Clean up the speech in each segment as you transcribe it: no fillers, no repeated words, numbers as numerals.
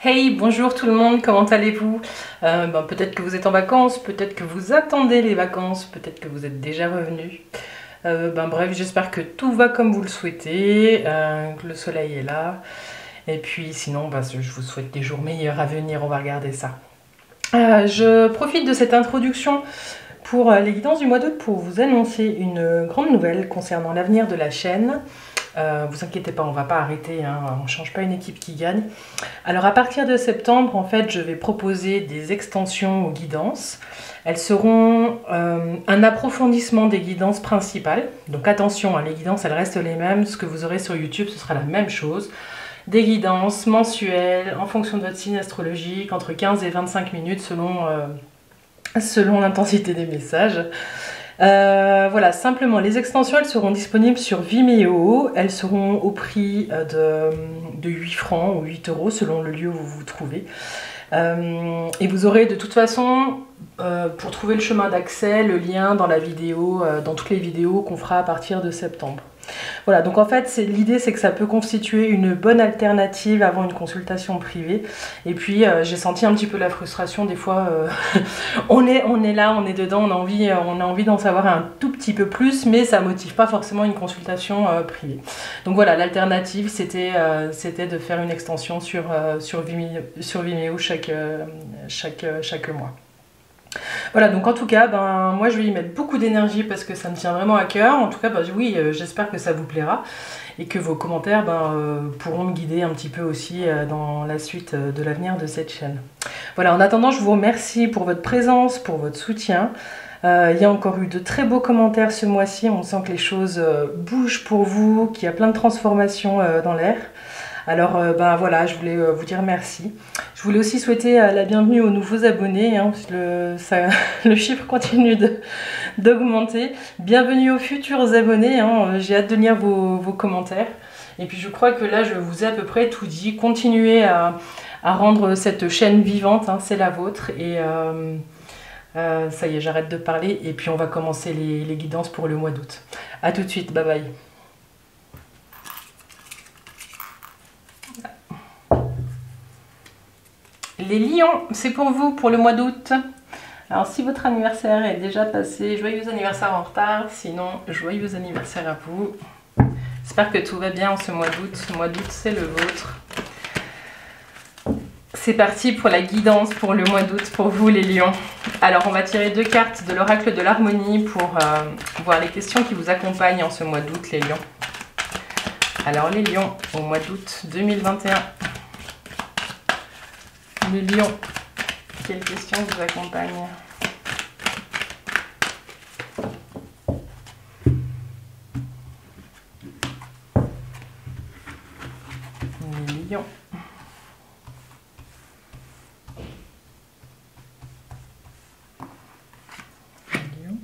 Hey, bonjour tout le monde, comment allez-vous? Peut-être que vous êtes en vacances, peut-être que vous attendez les vacances, peut-être que vous êtes déjà revenus. Bref, j'espère que tout va comme vous le souhaitez, que le soleil est là. Et puis sinon, je vous souhaite des jours meilleurs à venir, on va regarder ça. Je profite de cette introduction pour les guidances du mois d'août pour vous annoncer une grande nouvelle concernant l'avenir de la chaîne. Vous inquiétez pas, on va pas arrêter, hein, on change pas une équipe qui gagne. Alors à partir de septembre, en fait, je vais proposer des extensions aux guidances. Elles seront un approfondissement des guidances principales. Donc attention, hein, les guidances, elles restent les mêmes. Ce que vous aurez sur YouTube, ce sera la même chose. Des guidances mensuelles, en fonction de votre signe astrologique, entre 15 et 25 minutes selon l'intensité des messages. Voilà, simplement, les extensions, elles seront disponibles sur Vimeo. Elles seront au prix de 8 francs ou 8 euros selon le lieu où vous vous trouvez. Et vous aurez de toute façon, pour trouver le chemin d'accès, le lien dans la vidéo, dans toutes les vidéos qu'on fera à partir de septembre. Voilà, donc en fait, l'idée c'est que ça peut constituer une bonne alternative avant une consultation privée. Et puis, j'ai senti un petit peu la frustration, des fois, on est là, on est dedans, on a envie d'en savoir un tout petit peu plus, mais ça motive pas forcément une consultation privée. Donc voilà, l'alternative, c'était de faire une extension sur Vimeo chaque mois. Voilà, donc en tout cas, moi je vais y mettre beaucoup d'énergie parce que ça me tient vraiment à cœur. En tout cas, oui, j'espère que ça vous plaira et que vos commentaires pourront me guider un petit peu aussi dans la suite de l'avenir de cette chaîne. Voilà, en attendant, je vous remercie pour votre présence, pour votre soutien. Il y a encore eu de très beaux commentaires ce mois-ci. On sent que les choses bougent pour vous, qu'il y a plein de transformations dans l'air. Alors voilà, je voulais vous dire merci. Je voulais aussi souhaiter la bienvenue aux nouveaux abonnés, hein, le chiffre continue d'augmenter. Bienvenue aux futurs abonnés, hein, j'ai hâte de lire vos commentaires. Et puis je crois que là je vous ai à peu près tout dit. Continuez à rendre cette chaîne vivante, hein, c'est la vôtre. Et ça y est, j'arrête de parler et puis on va commencer les guidances pour le mois d'août. A tout de suite, bye bye. Les lions, c'est pour vous pour le mois d'août. Alors si votre anniversaire est déjà passé, joyeux anniversaire en retard. Sinon, joyeux anniversaire à vous. J'espère que tout va bien en ce mois d'août. Ce mois d'août, c'est le vôtre. C'est parti pour la guidance pour le mois d'août pour vous les lions. Alors on va tirer 2 cartes de l'oracle de l'harmonie pour voir les questions qui vous accompagnent en ce mois d'août les lions. Alors les lions au mois d'août 2021. Les lions, quelles questions vous accompagnent? Les lions. Les lions.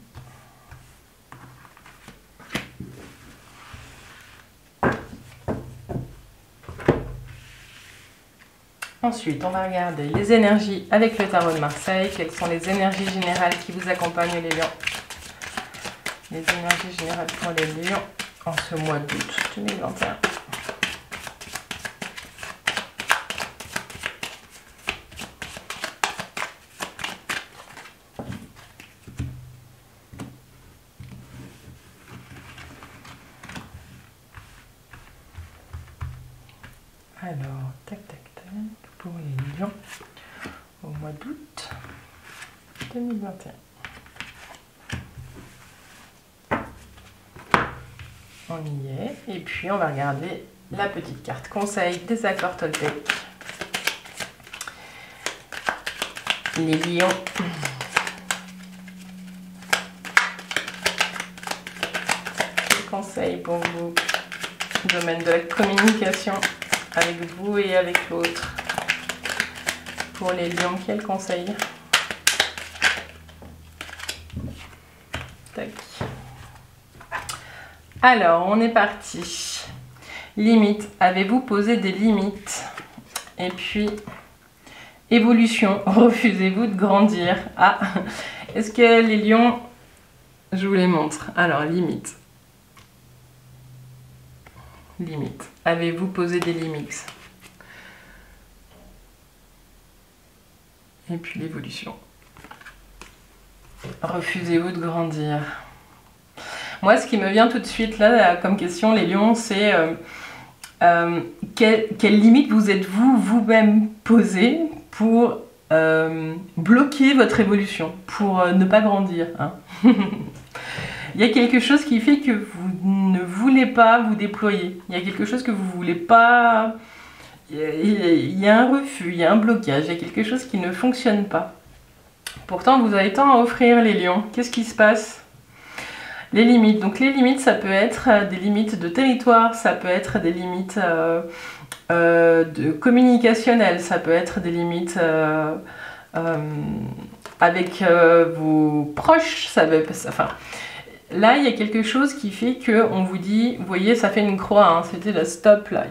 Ensuite, on va regarder les énergies avec le tarot de Marseille. Quelles sont les énergies générales qui vous accompagnent les lions? Les énergies générales pour les lions en ce mois d'août 2021. Alors, tac, tac, tac, pour les lions au mois d'août 2021. On y est. Et puis, on va regarder la petite carte conseil des accords Toltec. Les lions. Conseil pour vous, domaine de la communication avec vous et avec l'autre. Pour les lions, quel conseil? Tac. Alors, on est parti. Limite. Avez-vous posé des limites? Et puis, évolution. Refusez-vous de grandir? Ah, est-ce que les lions... Je vous les montre. Alors, limite. Limite. Avez-vous posé des limites? Et puis l'évolution. Refusez-vous de grandir? Moi, ce qui me vient tout de suite là, comme question, les lions, c'est quelle limite vous êtes-vous vous-même posé pour bloquer votre évolution, pour ne pas grandir, hein. Il y a quelque chose qui fait que vous ne voulez pas vous déployer. Il y a quelque chose que vous ne voulez pas... Il y a un refus, il y a un blocage, il y a quelque chose qui ne fonctionne pas. Pourtant, vous avez tant à offrir, les lions. Qu'est-ce qui se passe? Les limites. Donc les limites, ça peut être des limites de territoire, ça peut être des limites de communicationnelles, ça peut être des limites avec vos proches, ça peut... Enfin, là, il y a quelque chose qui fait que on vous dit, vous voyez, ça fait une croix, hein, c'était la stop là.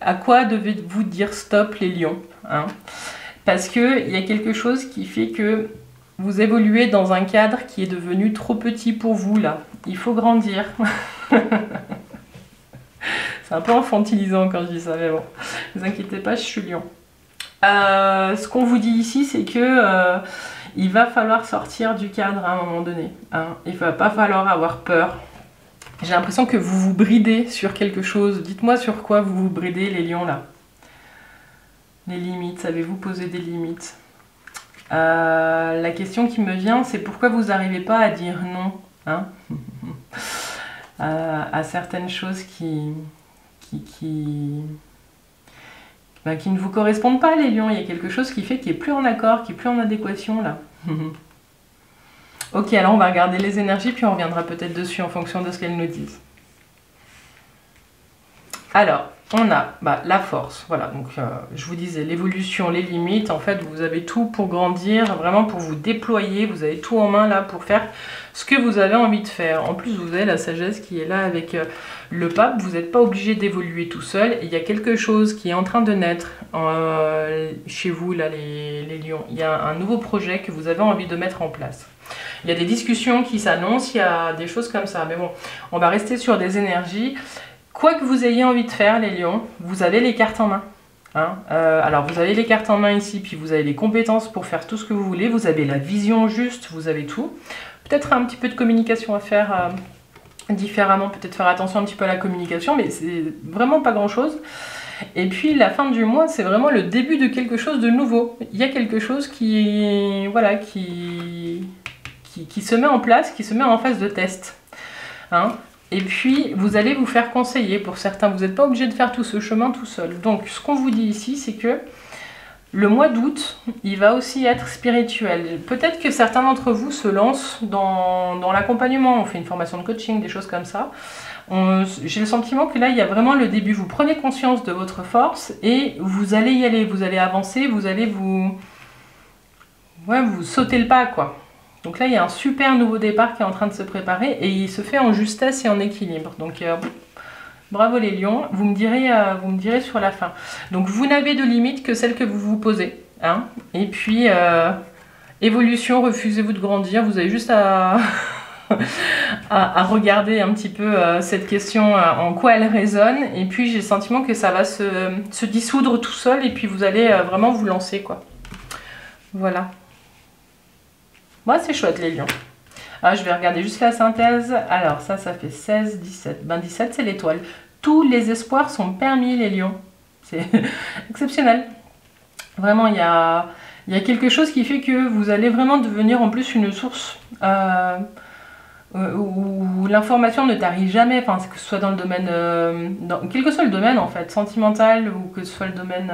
À quoi devez-vous dire stop, les lions, hein? Parce qu'il y a quelque chose qui fait que vous évoluez dans un cadre qui est devenu trop petit pour vous là. Il faut grandir. C'est un peu infantilisant quand je dis ça, mais bon, ne vous inquiétez pas, je suis lion. Ce qu'on vous dit ici, c'est que il va falloir sortir du cadre à un moment donné, hein. Il ne va pas falloir avoir peur. J'ai l'impression que vous vous bridez sur quelque chose. Dites-moi sur quoi vous vous bridez, les lions, là. Les limites, savez-vous poser des limites? La question qui me vient, c'est pourquoi vous n'arrivez pas à dire non, hein, à certaines choses qui ne vous correspondent pas, les lions. Il y a quelque chose qui fait qu'il n'est plus en accord, qui n'est plus en adéquation, là. Ok, alors on va regarder les énergies, puis on reviendra peut-être dessus en fonction de ce qu'elles nous disent. Alors, on a la force, voilà, donc je vous disais, l'évolution, les limites, en fait, vous avez tout pour grandir, vraiment pour vous déployer, vous avez tout en main là pour faire ce que vous avez envie de faire. En plus, vous avez la sagesse qui est là avec le pape, vous n'êtes pas obligé d'évoluer tout seul, il y a quelque chose qui est en train de naître chez vous, là, les lions. Il y a un nouveau projet que vous avez envie de mettre en place. Il y a des discussions qui s'annoncent, il y a des choses comme ça, mais bon, on va rester sur des énergies. Quoi que vous ayez envie de faire, les lions, vous avez les cartes en main, hein. Alors, vous avez les cartes en main ici, puis vous avez les compétences pour faire tout ce que vous voulez. Vous avez la vision juste, vous avez tout. Peut-être un petit peu de communication à faire différemment, peut-être faire attention un petit peu à la communication, mais c'est vraiment pas grand-chose. Et puis, la fin du mois, c'est vraiment le début de quelque chose de nouveau. Il y a quelque chose qui, voilà, qui se met en place, qui se met en phase de test, hein. Et puis, vous allez vous faire conseiller. Pour certains, vous n'êtes pas obligé de faire tout ce chemin tout seul. Donc, ce qu'on vous dit ici, c'est que le mois d'août, il va aussi être spirituel. Peut-être que certains d'entre vous se lancent dans l'accompagnement. On fait une formation de coaching, des choses comme ça. J'ai le sentiment que là, il y a vraiment le début. Vous prenez conscience de votre force et vous allez y aller. Vous allez avancer, vous allez vous sauter le pas, quoi. Donc là, il y a un super nouveau départ qui est en train de se préparer et il se fait en justesse et en équilibre. Donc, bravo les lions, vous me direz sur la fin. Donc, vous n'avez de limite que celle que vous vous posez, hein. Et puis, évolution, refusez-vous de grandir. Vous avez juste à regarder un petit peu cette question, en quoi elle résonne. Et puis, j'ai le sentiment que ça va se dissoudre tout seul et puis vous allez vraiment vous lancer, quoi. Voilà. Moi, c'est chouette, les lions. Ah, je vais regarder juste la synthèse. Alors, ça fait 16, 17. Ben, 17, c'est l'étoile. Tous les espoirs sont permis, les lions. C'est exceptionnel. Vraiment, il y a quelque chose qui fait que vous allez vraiment devenir en plus une source où l'information ne tarit jamais, enfin, que ce soit dans le domaine, quel que soit le domaine en fait, sentimental, ou que ce soit le domaine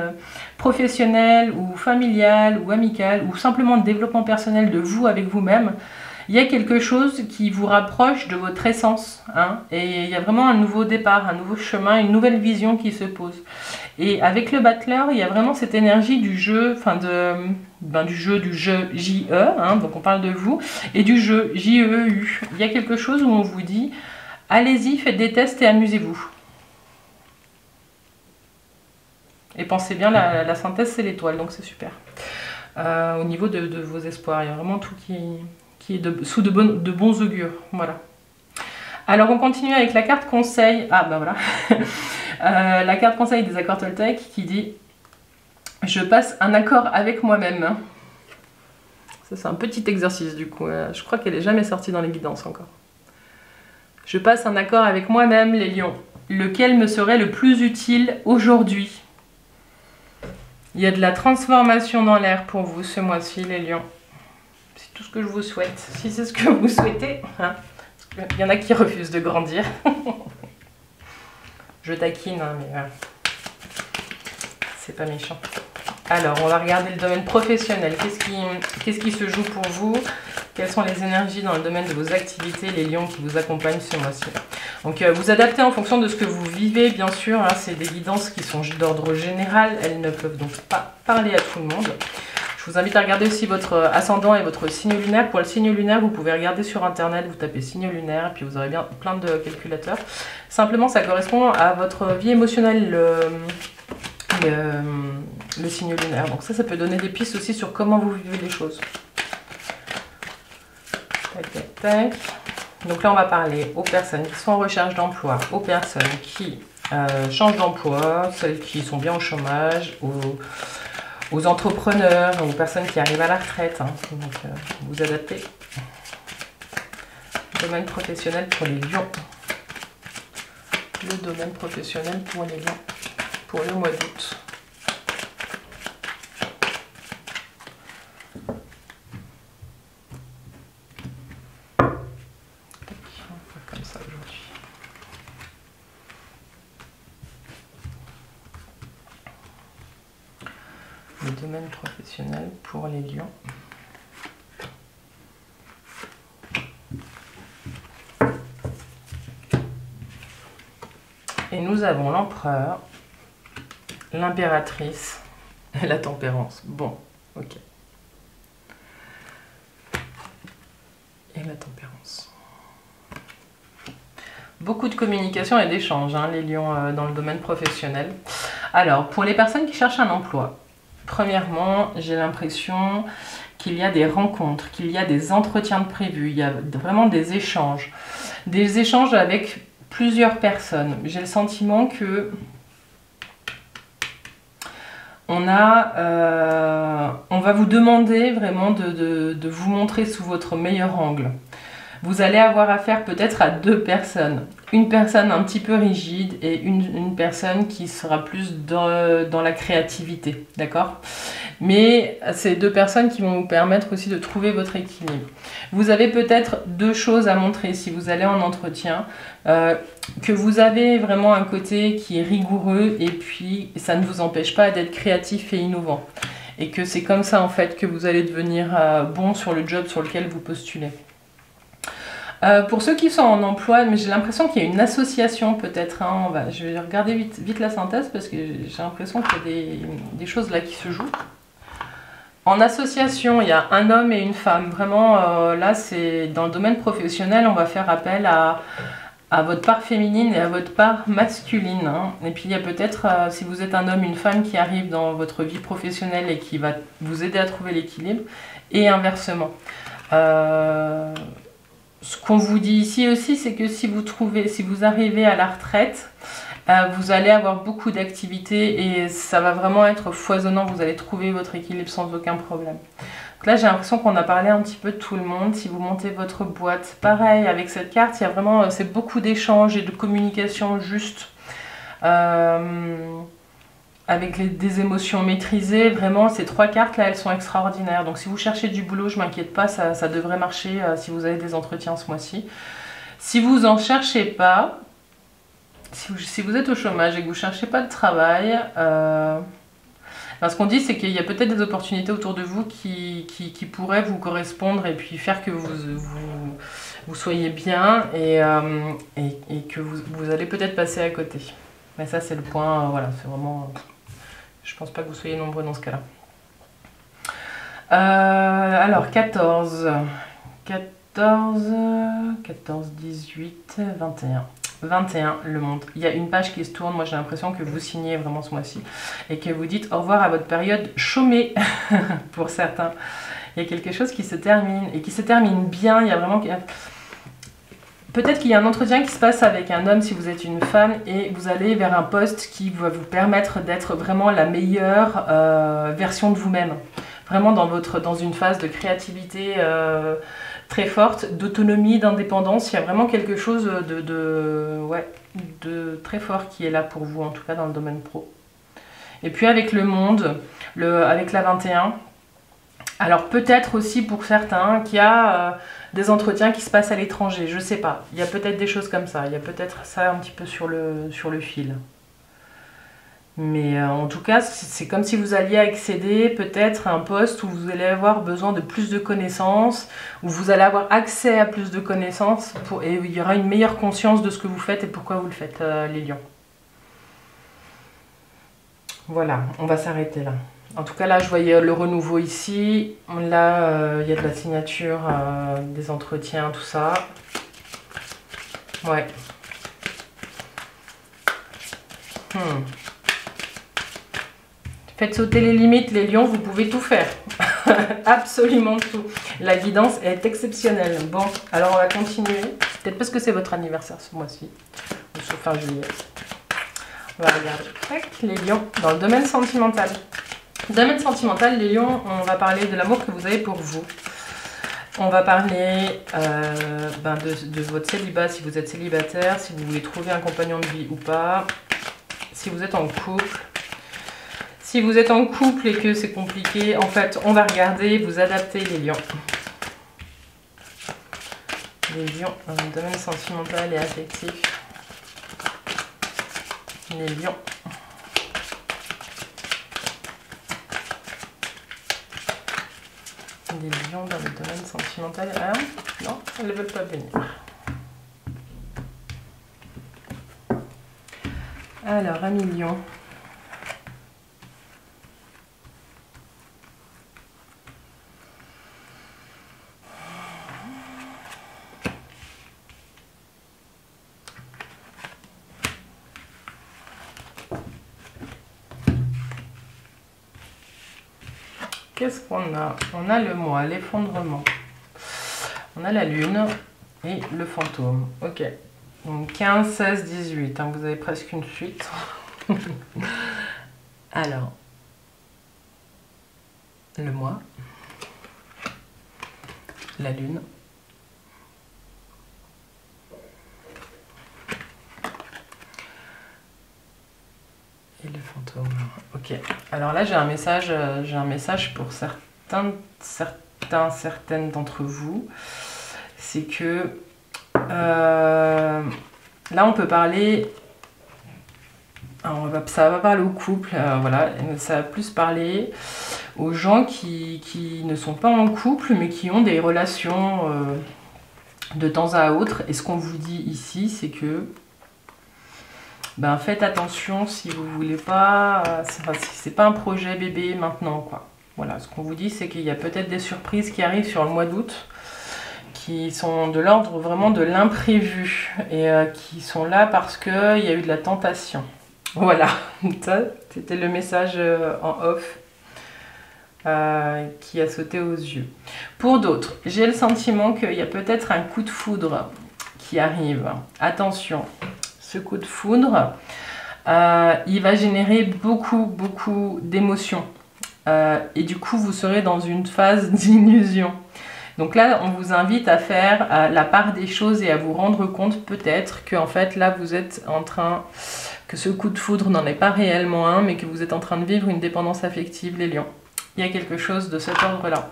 professionnel, ou familial, ou amical, ou simplement de développement personnel de vous avec vous-même. Il y a quelque chose qui vous rapproche de votre essence, hein, et il y a vraiment un nouveau départ, un nouveau chemin, une nouvelle vision qui se pose. Et avec le battleur, il y a vraiment cette énergie du jeu, enfin du jeu J-E, hein, donc on parle de vous, et du jeu J-E-U. Il y a quelque chose où on vous dit, allez-y, faites des tests et amusez-vous. Et pensez bien, la synthèse c'est l'étoile, donc c'est super. Au niveau de vos espoirs, il y a vraiment tout qui est sous de bons augures, voilà. Alors on continue avec la carte conseil, ah ben voilà, la carte conseil des accords Toltec qui dit « Je passe un accord avec moi-même ». Ça, c'est un petit exercice du coup. Je crois qu'elle n'est jamais sortie dans les guidances encore. Je passe un accord avec moi-même, les lions. Lequel me serait le plus utile aujourd'hui? Il y a de la transformation dans l'air pour vous ce mois-ci, les lions. C'est tout ce que je vous souhaite. Si c'est ce que vous souhaitez. Hein, parce qu'il y en a qui refusent de grandir. Je taquine, hein, mais c'est pas méchant. Alors, on va regarder le domaine professionnel. Qu'est-ce qui se joue pour vous? Quelles sont les énergies dans le domaine de vos activités, les lions qui vous accompagnent ce mois-ci? Donc, vous adaptez en fonction de ce que vous vivez, bien sûr. Hein, c'est des guidances qui sont d'ordre général. Elles ne peuvent donc pas parler à tout le monde. Je vous invite à regarder aussi votre ascendant et votre signe lunaire. Pour le signe lunaire, vous pouvez regarder sur internet, vous tapez signe lunaire, et puis vous aurez bien plein de calculateurs. Simplement, ça correspond à votre vie émotionnelle, le signe lunaire. Donc ça peut donner des pistes aussi sur comment vous vivez les choses. Tac, tac, tac. Donc là, on va parler aux personnes qui sont en recherche d'emploi, aux personnes qui changent d'emploi, celles qui sont bien au chômage, aux entrepreneurs, aux personnes qui arrivent à la retraite. Hein. Donc, vous adaptez. Domaine professionnel pour les lions. Le domaine professionnel pour les lions. Pour le mois d'août. Comme ça aujourd'hui. Le domaine professionnel pour les lions. Et nous avons l'empereur, l'impératrice et la tempérance. Bon, ok. Et la tempérance. Beaucoup de communication et d'échanges, hein, les lions dans le domaine professionnel. Alors, pour les personnes qui cherchent un emploi, premièrement, j'ai l'impression qu'il y a des rencontres, qu'il y a des entretiens de prévus, il y a vraiment des échanges avec plusieurs personnes. J'ai le sentiment que on va vous demander vraiment de vous montrer sous votre meilleur angle. Vous allez avoir affaire peut-être à deux personnes. Une personne un petit peu rigide et une personne qui sera plus dans la créativité, d'accord? Mais c'est deux personnes qui vont vous permettre aussi de trouver votre équilibre. Vous avez peut-être deux choses à montrer si vous allez en entretien, que vous avez vraiment un côté qui est rigoureux et puis ça ne vous empêche pas d'être créatif et innovant. Et que c'est comme ça en fait que vous allez devenir bon sur le job sur lequel vous postulez. Pour ceux qui sont en emploi, mais j'ai l'impression qu'il y a une association peut-être. Hein, je vais regarder vite la synthèse parce que j'ai l'impression qu'il y a des choses là qui se jouent. En association, il y a un homme et une femme. Vraiment, là, c'est dans le domaine professionnel, on va faire appel à votre part féminine et à votre part masculine. Hein. Et puis, il y a peut-être, si vous êtes un homme, une femme qui arrive dans votre vie professionnelle et qui va vous aider à trouver l'équilibre, et inversement. Ce qu'on vous dit ici aussi, c'est que si vous arrivez à la retraite, vous allez avoir beaucoup d'activités et ça va vraiment être foisonnant. Vous allez trouver votre équilibre sans aucun problème. Donc là, j'ai l'impression qu'on a parlé un petit peu de tout le monde. Si vous montez votre boîte, pareil, avec cette carte, il y a vraiment c'est beaucoup d'échanges et de communication juste. Avec des émotions maîtrisées, vraiment ces trois cartes là elles sont extraordinaires. Donc si vous cherchez du boulot, je m'inquiète pas, ça devrait marcher si vous avez des entretiens ce mois-ci. Si vous en cherchez pas, si vous êtes au chômage et que vous ne cherchez pas de travail, ce qu'on dit c'est qu'il y a peut-être des opportunités autour de vous qui pourraient vous correspondre et puis faire que vous soyez bien et que vous allez peut-être passer à côté. Mais ça c'est le point, voilà, c'est vraiment... Je pense pas que vous soyez nombreux dans ce cas-là. Alors, 14, 18, 21. 21, le monde. Il y a une page qui se tourne. Moi, j'ai l'impression que vous signez vraiment ce mois-ci et que vous dites au revoir à votre période chômée pour certains. Il y a quelque chose qui se termine et qui se termine bien. Il y a vraiment... Peut-être qu'il y a un entretien qui se passe avec un homme si vous êtes une femme et vous allez vers un poste qui va vous permettre d'être vraiment la meilleure version de vous-même. vraiment dans une phase de créativité très forte, d'autonomie, d'indépendance. Il y a vraiment quelque chose de très fort qui est là pour vous, en tout cas dans le domaine pro. Et puis avec le monde, avec la 21, alors peut-être aussi pour certains qu'il y a des entretiens qui se passent à l'étranger, je sais pas. Il y a peut-être des choses comme ça, il y a peut-être ça un petit peu sur le fil. Mais en tout cas, c'est comme si vous alliez accéder peut-être à un poste où vous allez avoir besoin de plus de connaissances, où vous allez avoir accès à plus de connaissances, et il y aura une meilleure conscience de ce que vous faites et pourquoi vous le faites, les lions. Voilà, on va s'arrêter là. En tout cas, là, je voyais le renouveau ici. Là, il y a de la signature, des entretiens, tout ça. Ouais. Faites sauter les limites, les lions, vous pouvez tout faire. Absolument tout. La guidance est exceptionnelle. Bon, alors on va continuer. Peut-être parce que c'est votre anniversaire ce mois-ci. Ou ce fin juillet. On va regarder. Tac, les lions, dans le domaine sentimental. Domaine sentimental, les lions, on va parler de l'amour que vous avez pour vous. On va parler de votre célibat, si vous êtes célibataire, si vous voulez trouver un compagnon de vie ou pas, si vous êtes en couple. Si vous êtes en couple et que c'est compliqué, en fait, on va regarder, vous adapter les lions. Les lions dans le domaine sentimental et affectif. Les lions. Les lions dans le domaine sentimental. Ah, non, elles ne veulent pas venir. Alors, amis lions. Qu'est-ce qu'on a? On a le mois, l'effondrement. On a la lune et le fantôme. Ok. Donc 15, 16, 18. Hein, vous avez presque une suite. Alors. Le mois. La lune. Et le fantôme. Ok. Alors là, j'ai un message pour certaines d'entre vous. C'est que là, on peut parler. Alors, ça va parler au couple, voilà. Ça va plus parler aux gens qui ne sont pas en couple, mais qui ont des relations de temps à autre. Et ce qu'on vous dit ici, c'est que faites attention si vous voulez pas, si c'est pas un projet bébé maintenant, quoi. Voilà, ce qu'on vous dit, c'est qu'il y a peut-être des surprises qui arrivent sur le mois d'août, qui sont de l'ordre vraiment de l'imprévu, et qui sont là parce qu'il y a eu de la tentation. Voilà, ça, c'était le message en off qui a sauté aux yeux. Pour d'autres, j'ai le sentiment qu'il y a peut-être un coup de foudre qui arrive. Attention. Ce coup de foudre, il va générer beaucoup d'émotions. Et du coup, vous serez dans une phase d'illusion. Donc là, on vous invite à faire la part des choses et à vous rendre compte peut-être que en fait, là, vous êtes en train, que ce coup de foudre n'en est pas réellement un, mais que vous êtes en train de vivre une dépendance affective, les lions. Il y a quelque chose de cet ordre-là.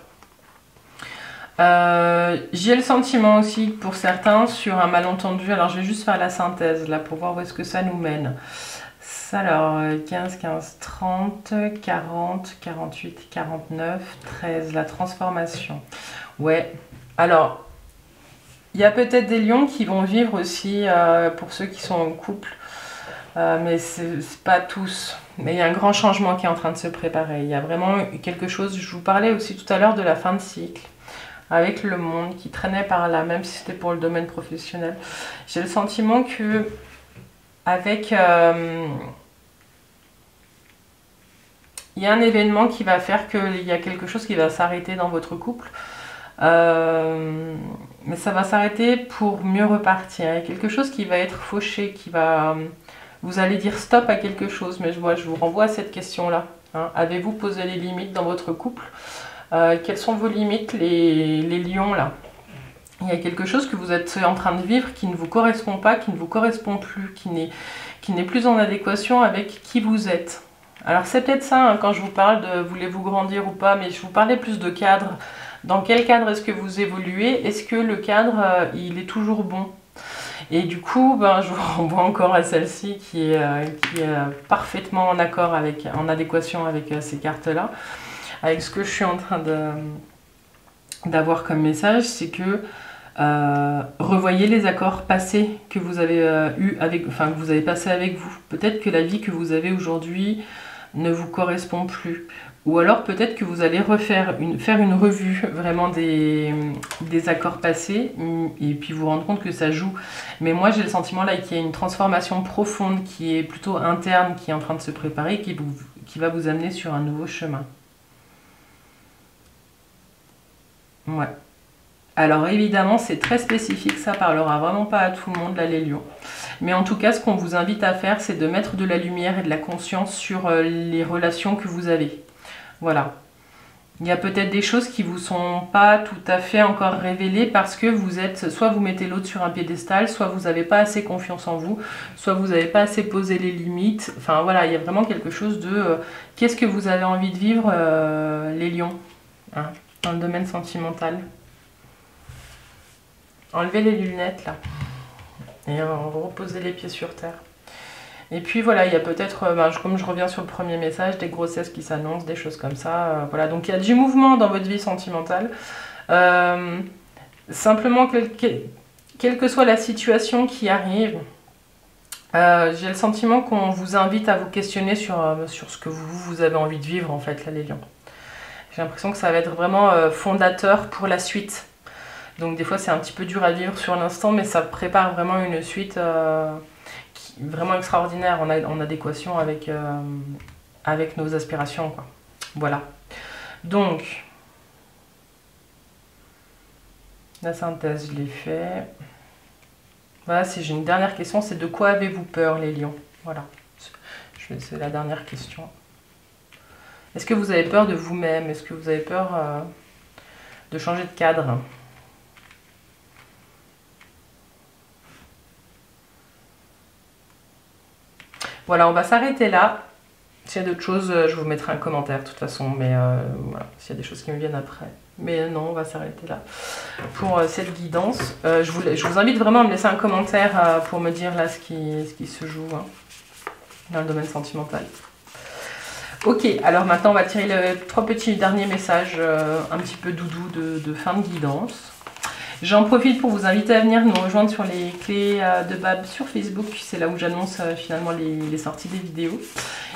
J'ai le sentiment aussi pour certains sur un malentendu, alors je vais juste faire la synthèse là pour voir où est-ce que ça nous mène. Alors 15, 15, 30, 40, 48, 49, 13, la transformation. Ouais, alors il y a peut-être des lions qui vont vivre aussi pour ceux qui sont en couple, mais c'est pas tous. Mais il y a un grand changement qui est en train de se préparer. Il y a vraiment quelque chose, je vous parlais aussi tout à l'heure de la fin de cycle. Avec le monde qui traînait par là, même si c'était pour le domaine professionnel. J'ai le sentiment que avec il y a un événement qui va faire qu'il y a quelque chose qui va s'arrêter dans votre couple. Mais ça va s'arrêter pour mieux repartir. Il y a quelque chose qui va être fauché, qui va... Vous allez dire stop à quelque chose, mais je vous renvoie à cette question-là. Hein. Avez-vous posé les limites dans votre couple ? Quelles sont vos limites, les lions là? Il y a quelque chose que vous êtes en train de vivre qui ne vous correspond pas, qui ne vous correspond plus, qui n'est plus en adéquation avec qui vous êtes. Alors c'est peut-être ça, hein, quand je vous parle de voulez-vous grandir ou pas, mais je vous parlais plus de cadre. Dans quel cadre est-ce que vous évoluez? Est-ce que le cadre, il est toujours bon? Et du coup, ben, je vous renvoie encore à celle-ci qui est parfaitement en accord avec, en adéquation avec ces cartes-là. Avec ce que je suis en train d'avoir comme message, c'est que revoyez les accords passés que vous avez que vous avez passé avec vous. Peut-être que la vie que vous avez aujourd'hui ne vous correspond plus. Ou alors peut-être que vous allez faire une revue vraiment des accords passés et puis vous rendre compte que ça joue. Mais moi j'ai le sentiment là qu'il y a une transformation profonde qui est plutôt interne, qui est en train de se préparer, qui va vous amener sur un nouveau chemin. Ouais. Alors évidemment c'est très spécifique, ça parlera vraiment pas à tout le monde là les lions. Mais en tout cas ce qu'on vous invite à faire c'est de mettre de la lumière et de la conscience sur les relations que vous avez. Voilà. Il y a peut-être des choses qui vous sont pas tout à fait encore révélées parce que vous êtes, soit vous mettez l'autre sur un piédestal, soit vous n'avez pas assez confiance en vous, soit vous n'avez pas assez posé les limites. Enfin voilà, il y a vraiment quelque chose de qu'est-ce que vous avez envie de vivre les lions, hein, dans le domaine sentimental. Enlevez les lunettes là et reposez les pieds sur terre. Et puis voilà, il y a peut-être, comme je reviens sur le premier message, des grossesses qui s'annoncent, des choses comme ça. Voilà, donc il y a du mouvement dans votre vie sentimentale. Simplement, quelle que soit la situation qui arrive, j'ai le sentiment qu'on vous invite à vous questionner sur ce que vous avez envie de vivre en fait, là les lions. J'ai l'impression que ça va être vraiment fondateur pour la suite. Donc des fois c'est un petit peu dur à vivre sur l'instant, mais ça prépare vraiment une suite vraiment extraordinaire en adéquation avec nos aspirations, quoi. Voilà. Donc, la synthèse, je l'ai fait. Voilà, si j'ai une dernière question, c'est de quoi avez-vous peur, les lions? Voilà. C'est la dernière question. Est-ce que vous avez peur de vous-même? Est-ce que vous avez peur de changer de cadre? Voilà, on va s'arrêter là. S'il y a d'autres choses, je vous mettrai un commentaire de toute façon. Mais voilà, s'il y a des choses qui me viennent après. Mais non, on va s'arrêter là pour cette guidance. Je vous invite vraiment à me laisser un commentaire pour me dire là ce qui se joue, hein, dans le domaine sentimental. Ok, alors maintenant on va tirer les 3 petits derniers messages un petit peu doudou de fin de guidance. J'en profite pour vous inviter à venir nous rejoindre sur les clés de Bab sur Facebook. C'est là où j'annonce finalement les sorties des vidéos.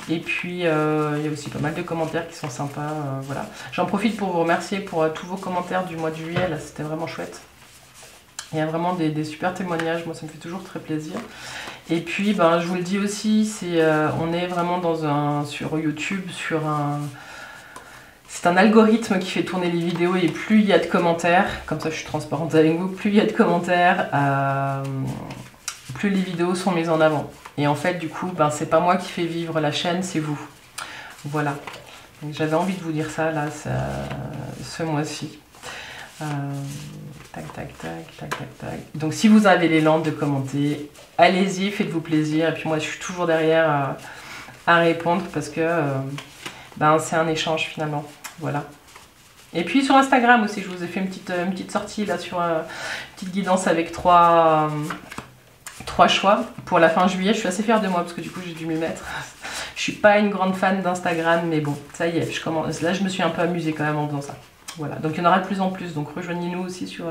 Et puis il y a aussi pas mal de commentaires qui sont sympas. Voilà. J'en profite pour vous remercier pour tous vos commentaires du mois de juillet. Là, c'était vraiment chouette. Il y a vraiment des super témoignages. Moi, ça me fait toujours très plaisir. Et puis, ben, je vous le dis aussi, on est vraiment sur YouTube, c'est un algorithme qui fait tourner les vidéos et plus il y a de commentaires, comme ça je suis transparente avec vous, plus il y a de commentaires, plus les vidéos sont mises en avant. Et en fait, du coup, ben, c'est pas moi qui fais vivre la chaîne, c'est vous. Voilà. J'avais envie de vous dire ça, là, ce mois-ci. Tac, tac, tac, tac, tac, tac. Donc, si vous avez l'élan de commenter, allez-y, faites-vous plaisir. Et puis moi, je suis toujours derrière à répondre parce que ben, c'est un échange finalement. Voilà. Et puis sur Instagram aussi, je vous ai fait une petite sortie là sur une petite guidance avec trois choix pour la fin juillet. Je suis assez fière de moi parce que du coup j'ai dû m'y mettre. Je suis pas une grande fan d'Instagram, mais bon, ça y est, je commence. Là, je me suis un peu amusée quand même en faisant ça. Voilà, donc il y en aura de plus en plus. Donc rejoignez-nous aussi sur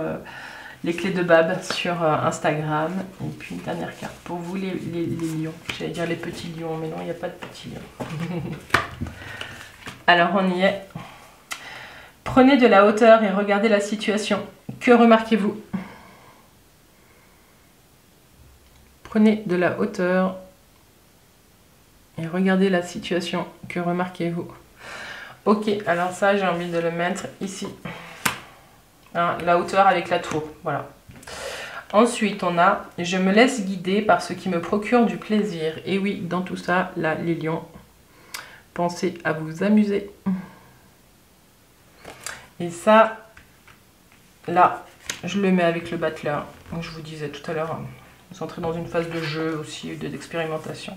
les clés de Bab sur Instagram. Et puis une dernière carte pour vous, les lions. J'allais dire les petits lions, mais non, il n'y a pas de petits lions. Alors on y est. Prenez de la hauteur et regardez la situation. Que remarquez-vous? Prenez de la hauteur et regardez la situation. Que remarquez-vous? Ok, alors ça, j'ai envie de le mettre ici. Hein, la hauteur avec la tour, voilà. Ensuite, on a « Je me laisse guider par ce qui me procure du plaisir ». Et oui, dans tout ça, là, les lions, pensez à vous amuser. Et ça, là, je le mets avec le battleur. Donc, je vous disais tout à l'heure, vous entrez dans une phase de jeu aussi, d'expérimentation.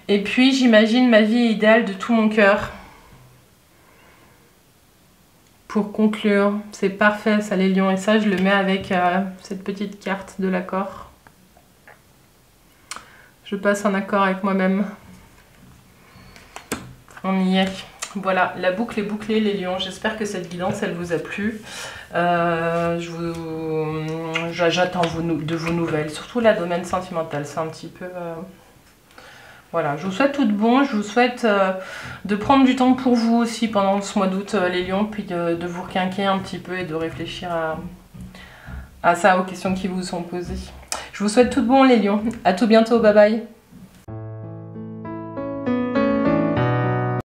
Et puis, j'imagine ma vie idéale de tout mon cœur. Pour conclure, c'est parfait ça les lions. Et ça, je le mets avec cette petite carte de l'accord. Je passe un accord avec moi-même. On y est. Voilà, la boucle est bouclée les lions. J'espère que cette guidance, elle vous a plu. J'attends de vos nouvelles, surtout la domaine sentimental. C'est un petit peu... Voilà, je vous souhaite tout de bon. Je vous souhaite de prendre du temps pour vous aussi pendant ce mois d'août, les lions, puis de vous requinquer un petit peu et de réfléchir à ça, aux questions qui vous sont posées. Je vous souhaite tout de bon les lions. À tout bientôt, bye bye.